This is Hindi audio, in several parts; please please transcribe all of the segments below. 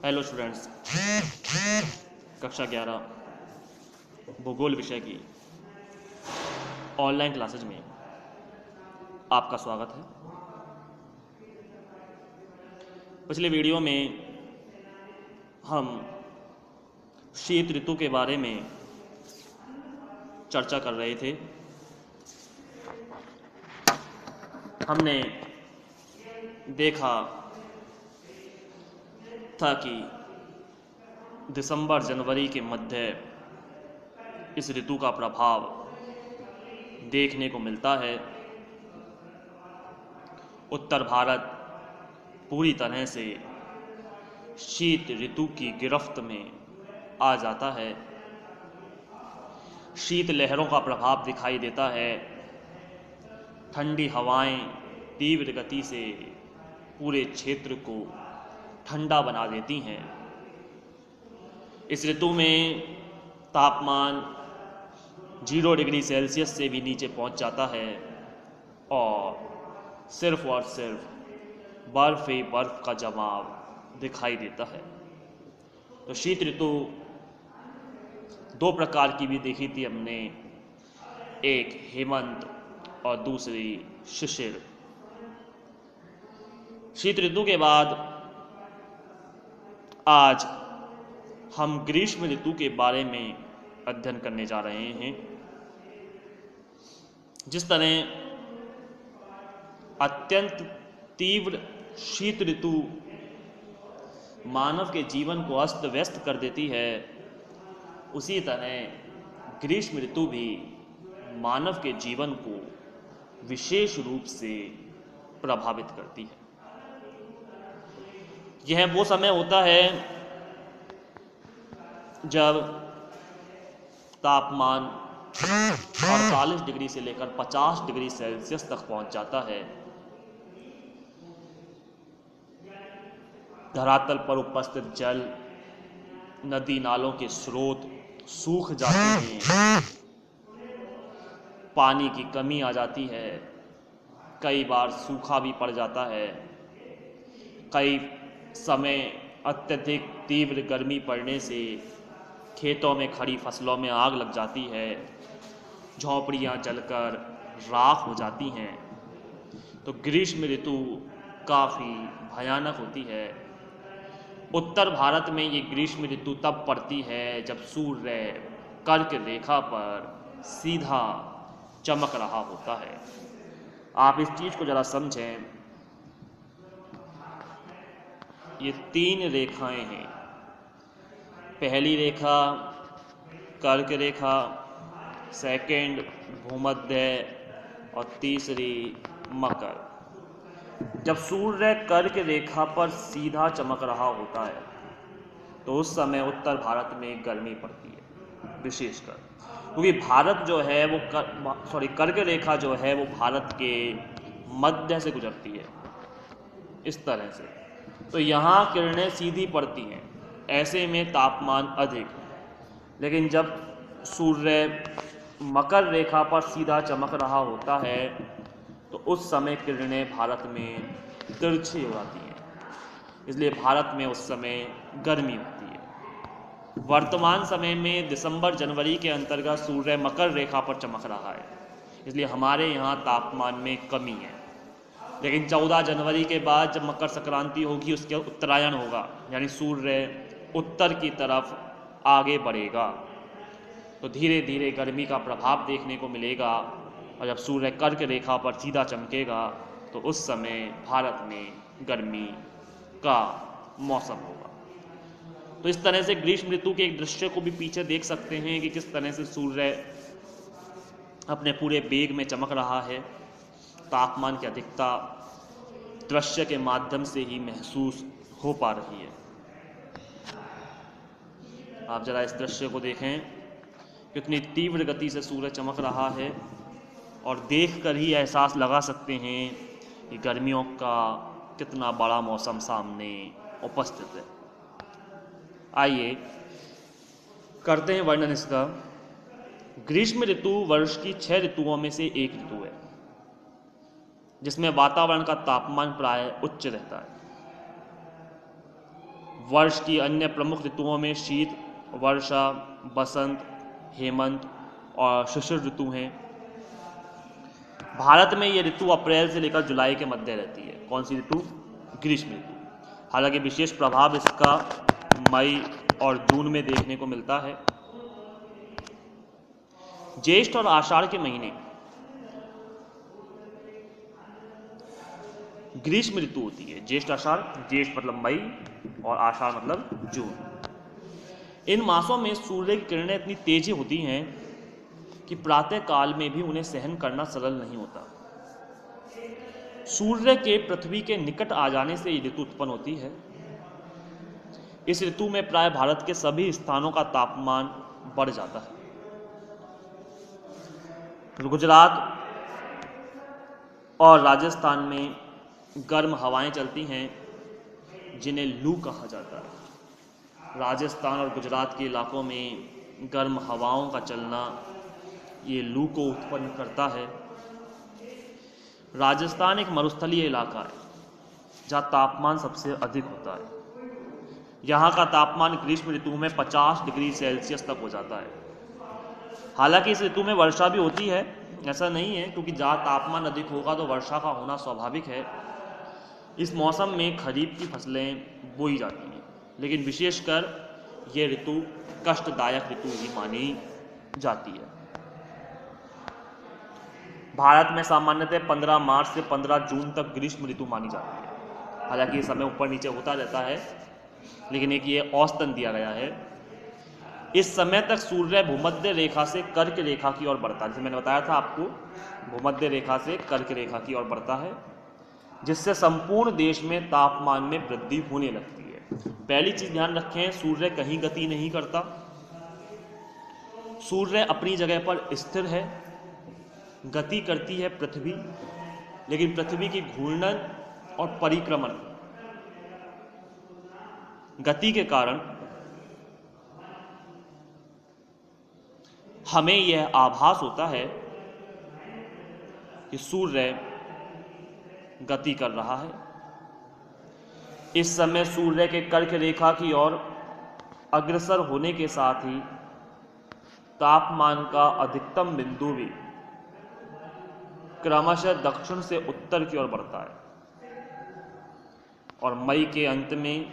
हेलो स्टूडेंट्स, कक्षा 11 भूगोल विषय की ऑनलाइन क्लासेज में आपका स्वागत है। पिछले वीडियो में हम शीत ऋतु के बारे में चर्चा कर रहे थे। हमने देखा था कि दिसंबर जनवरी के मध्य इस ऋतु का प्रभाव देखने को मिलता है। उत्तर भारत पूरी तरह से शीत ऋतु की गिरफ्त में आ जाता है। शीत लहरों का प्रभाव दिखाई देता है। ठंडी हवाएं तीव्र गति से पूरे क्षेत्र को ठंडा बना देती हैं। इस ऋतु में तापमान 0 डिग्री सेल्सियस से भी नीचे पहुंच जाता है और सिर्फ बर्फ ही बर्फ का जमाव दिखाई देता है। तो शीत ऋतु 2 प्रकार की भी देखी थी हमने, एक हेमंत और दूसरी शिशिर। शीत ऋतु के बाद आज हम ग्रीष्म ऋतु के बारे में अध्ययन करने जा रहे हैं। जिस तरह अत्यंत तीव्र शीत ऋतु मानव के जीवन को अस्त व्यस्त कर देती है, उसी तरह ग्रीष्म ऋतु भी मानव के जीवन को विशेष रूप से प्रभावित करती है। यह वो समय होता है जब तापमान 48 डिग्री से लेकर 50 डिग्री सेल्सियस तक पहुंच जाता है। धरातल पर उपस्थित जल, नदी नालों के स्रोत सूख जाते हैं, पानी की कमी आ जाती है, कई बार सूखा भी पड़ जाता है। कई समय अत्यधिक तीव्र गर्मी पड़ने से खेतों में खड़ी फसलों में आग लग जाती है, झोंपड़ियां जलकर राख हो जाती हैं। तो ग्रीष्म ऋतु काफ़ी भयानक होती है। उत्तर भारत में ये ग्रीष्म ऋतु तब पड़ती है जब सूर्य कर्क रेखा पर सीधा चमक रहा होता है। आप इस चीज़ को ज़रा समझें। ये 3 रेखाएं हैं। पहली रेखा कर्क रेखा, सेकंड भूमध्य और तीसरी मकर। जब सूर्य कर्क रेखा पर सीधा चमक रहा होता है तो उस समय उत्तर भारत में गर्मी पड़ती है विशेषकर, क्योंकि भारत जो है वो कर्क रेखा जो है वो भारत के मध्य से गुजरती है इस तरह से। तो यहाँ किरणें सीधी पड़ती हैं, ऐसे में तापमान अधिक। लेकिन जब सूर्य मकर रेखा पर सीधा चमक रहा होता है तो उस समय किरणें भारत में तिरछी हो जाती हैं, इसलिए भारत में उस समय गर्मी होती है। वर्तमान समय में दिसंबर जनवरी के अंतर्गत सूर्य मकर रेखा पर चमक रहा है, इसलिए हमारे यहाँ तापमान में कमी है। लेकिन 14 जनवरी के बाद जब मकर संक्रांति होगी, उसके उत्तरायण होगा, यानी सूर्य उत्तर की तरफ आगे बढ़ेगा, तो धीरे धीरे गर्मी का प्रभाव देखने को मिलेगा। और जब सूर्य कर्क रेखा पर सीधा चमकेगा तो उस समय भारत में गर्मी का मौसम होगा। तो इस तरह से ग्रीष्म ऋतु के एक दृश्य को भी पीछे देख सकते हैं कि किस तरह से सूर्य अपने पूरे वेग में चमक रहा है। तापमान की अधिकता दृश्य के माध्यम से ही महसूस हो पा रही है। आप जरा इस दृश्य को देखें, कितनी तीव्र गति से सूर्य चमक रहा है, और देखकर ही एहसास लगा सकते हैं कि गर्मियों का कितना बड़ा मौसम सामने उपस्थित है। आइए करते हैं वर्णन इसका। ग्रीष्म ऋतु वर्ष की 6 ऋतुओं में से एक ऋतु है जिसमें वातावरण का तापमान प्राय उच्च रहता है। वर्ष की अन्य प्रमुख ऋतुओं में शीत, वर्षा, बसंत, हेमंत और शिशिर ऋतु हैं। भारत में ये ऋतु अप्रैल से लेकर जुलाई के मध्य रहती है। कौन सी ऋतु? ग्रीष्म ऋतु। हालांकि विशेष प्रभाव इसका मई और जून में देखने को मिलता है। ज्येष्ठ और आषाढ़ के महीने ग्रीष्म ऋतु होती है। ज्येष्ठ आषाढ़, ज्येष्ठ मतलब मई और आषाढ़ मतलब जून। इन मासों में सूर्य की किरणें इतनी तेजी होती हैं कि प्रातः काल में भी उन्हें सहन करना सरल नहीं होता। सूर्य के पृथ्वी के निकट आ जाने से ये ऋतु उत्पन्न होती है। इस ऋतु में प्राय भारत के सभी स्थानों का तापमान बढ़ जाता है। गुजरात और राजस्थान में गर्म हवाएं चलती हैं जिन्हें लू कहा जाता है। राजस्थान और गुजरात के इलाकों में गर्म हवाओं का चलना ये लू को उत्पन्न करता है। राजस्थान एक मरुस्थलीय इलाका है जहाँ तापमान सबसे अधिक होता है। यहाँ का तापमान ग्रीष्म ऋतु में 50 डिग्री सेल्सियस तक हो जाता है। हालांकि इस ऋतु में वर्षा भी होती है, ऐसा नहीं है, क्योंकि जहाँ तापमान अधिक होगा तो वर्षा का होना स्वाभाविक है। इस मौसम में खरीफ की फसलें बोई जाती हैं, लेकिन विशेषकर ये ऋतु कष्टदायक ऋतु ही मानी जाती है। भारत में सामान्यतः 15 मार्च से 15 जून तक ग्रीष्म ऋतु मानी जाती है। हालांकि ये समय ऊपर नीचे होता रहता है, लेकिन एक ये औसतन दिया गया है। इस समय तक सूर्य भूमध्य रेखा से कर्क रेखा की ओर बढ़ता है। जैसे मैंने बताया था आपको, भूमध्य रेखा से कर्क रेखा की ओर बढ़ता है, जिससे संपूर्ण देश में तापमान में वृद्धि होने लगती है। पहली चीज ध्यान रखें, सूर्य कहीं गति नहीं करता। सूर्य अपनी जगह पर स्थिर है। गति करती है पृथ्वी, लेकिन पृथ्वी की घूर्णन और परिक्रमण गति के कारण हमें यह आभास होता है कि सूर्य गति कर रहा है। इस समय सूर्य के कर्क रेखा की ओर अग्रसर होने के साथ ही तापमान का अधिकतम बिंदु भी क्रमशः दक्षिण से उत्तर की ओर बढ़ता है और मई के अंत में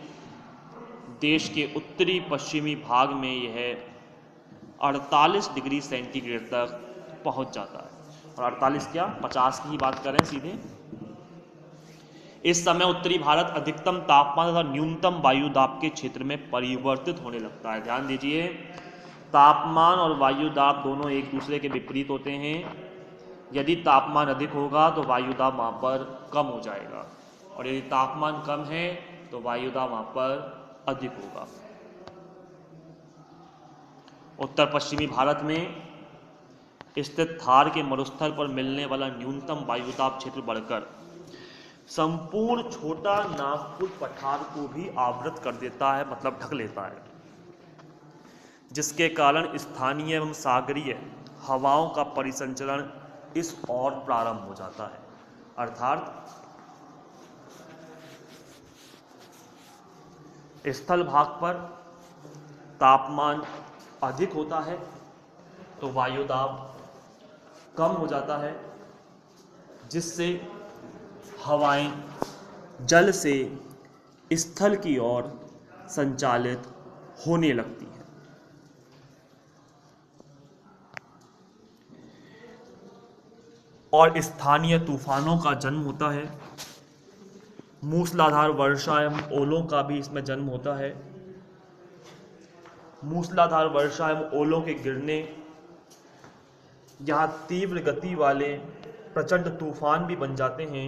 देश के उत्तरी पश्चिमी भाग में यह 48 डिग्री सेंटीग्रेड तक पहुंच जाता है। और 48 क्या, 50 की ही बात करें सीधे। इस समय उत्तरी भारत अधिकतम तापमान तथा न्यूनतम वायु दाब के क्षेत्र में परिवर्तित होने लगता है। ध्यान दीजिए, तापमान और वायु दाब दोनों एक दूसरे के विपरीत होते हैं। यदि तापमान अधिक होगा तो वायु दाब वहां पर कम हो जाएगा, और यदि तापमान कम है तो वायु दाब वहां पर अधिक होगा। उत्तर पश्चिमी भारत में स्थित थार के मरुस्थल पर मिलने वाला न्यूनतम वायुदाब क्षेत्र बढ़कर संपूर्ण छोटा नागपुर पठार को भी आवृत कर देता है, मतलब ढक लेता है, जिसके कारण स्थानीय एवं सागरीय हवाओं का परिसंचरण इस ओर प्रारंभ हो जाता है। अर्थात स्थल भाग पर तापमान अधिक होता है तो वायुदाब कम हो जाता है, जिससे हवाएं जल से स्थल की ओर संचालित होने लगती हैं। और स्थानीय तूफानों का जन्म होता है। मूसलाधार वर्षा एवं ओलों का भी इसमें जन्म होता है। मूसलाधार वर्षा एवं ओलों के गिरने, यहाँ तीव्र गति वाले प्रचंड तूफान भी बन जाते हैं,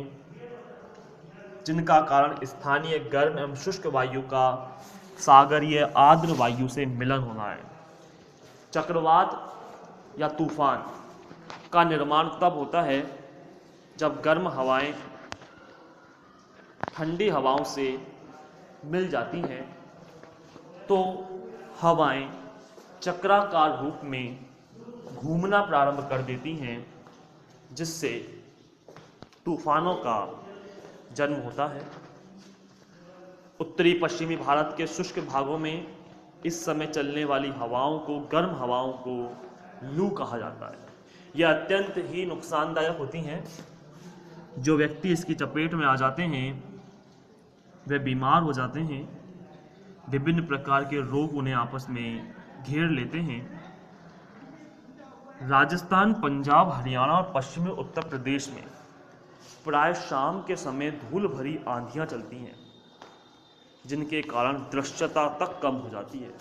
जिनका कारण स्थानीय गर्म एवं शुष्क वायु का सागरीय आर्द्र वायु से मिलन होना है। चक्रवात या तूफान का निर्माण तब होता है जब गर्म हवाएं ठंडी हवाओं से मिल जाती हैं, तो हवाएं चक्राकार रूप में घूमना प्रारंभ कर देती हैं, जिससे तूफानों का जन्म होता है। उत्तरी पश्चिमी भारत के शुष्क भागों में इस समय चलने वाली हवाओं को, गर्म हवाओं को लू कहा जाता है। यह अत्यंत ही नुकसानदायक होती हैं। जो व्यक्ति इसकी चपेट में आ जाते हैं वे बीमार हो जाते हैं। विभिन्न प्रकार के रोग उन्हें आपस में घेर लेते हैं। राजस्थान, पंजाब, हरियाणा और पश्चिमी उत्तर प्रदेश में प्राय शाम के समय धूल भरी आंधियां चलती हैं, जिनके कारण दृश्यता तक कम हो जाती है।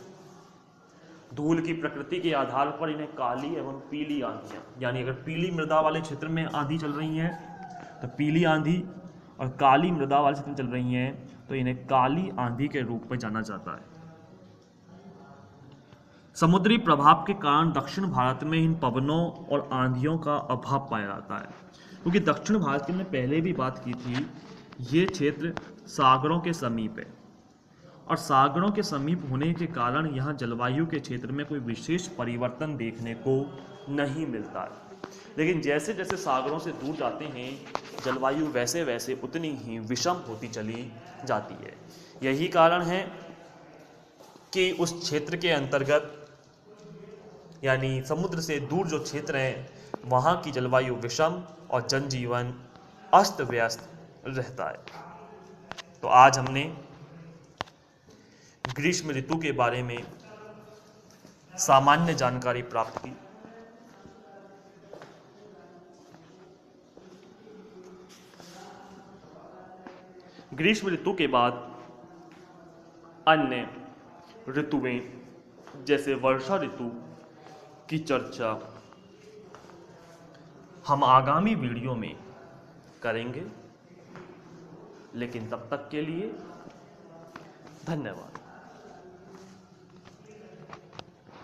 धूल की प्रकृति के आधार पर इन्हें काली एवं पीली आंधियां, यानी अगर पीली मृदा वाले क्षेत्र में आंधी चल रही है तो पीली आंधी, और काली मृदा वाले क्षेत्र में चल रही है तो इन्हें काली आंधी के रूप में जाना जाता है। समुद्री प्रभाव के कारण दक्षिण भारत में इन पवनों और आंधियों का अभाव पाया जाता है, क्योंकि दक्षिण भारत की हमने पहले भी बात की थी, ये क्षेत्र सागरों के समीप है और सागरों के समीप होने के कारण यहाँ जलवायु के क्षेत्र में कोई विशेष परिवर्तन देखने को नहीं मिलता है। लेकिन जैसे जैसे सागरों से दूर जाते हैं जलवायु वैसे वैसे उतनी ही विषम होती चली जाती है। यही कारण है कि उस क्षेत्र के अंतर्गत, यानी समुद्र से दूर जो क्षेत्र हैं वहाँ की जलवायु विषम और जनजीवन अस्त व्यस्त रहता है। तो आज हमने ग्रीष्म ऋतु के बारे में सामान्य जानकारी प्राप्त की। ग्रीष्म ऋतु के बाद अन्य ऋतुएं जैसे वर्षा ऋतु की चर्चा हम आगामी वीडियो में करेंगे। लेकिन तब तक के लिए धन्यवाद।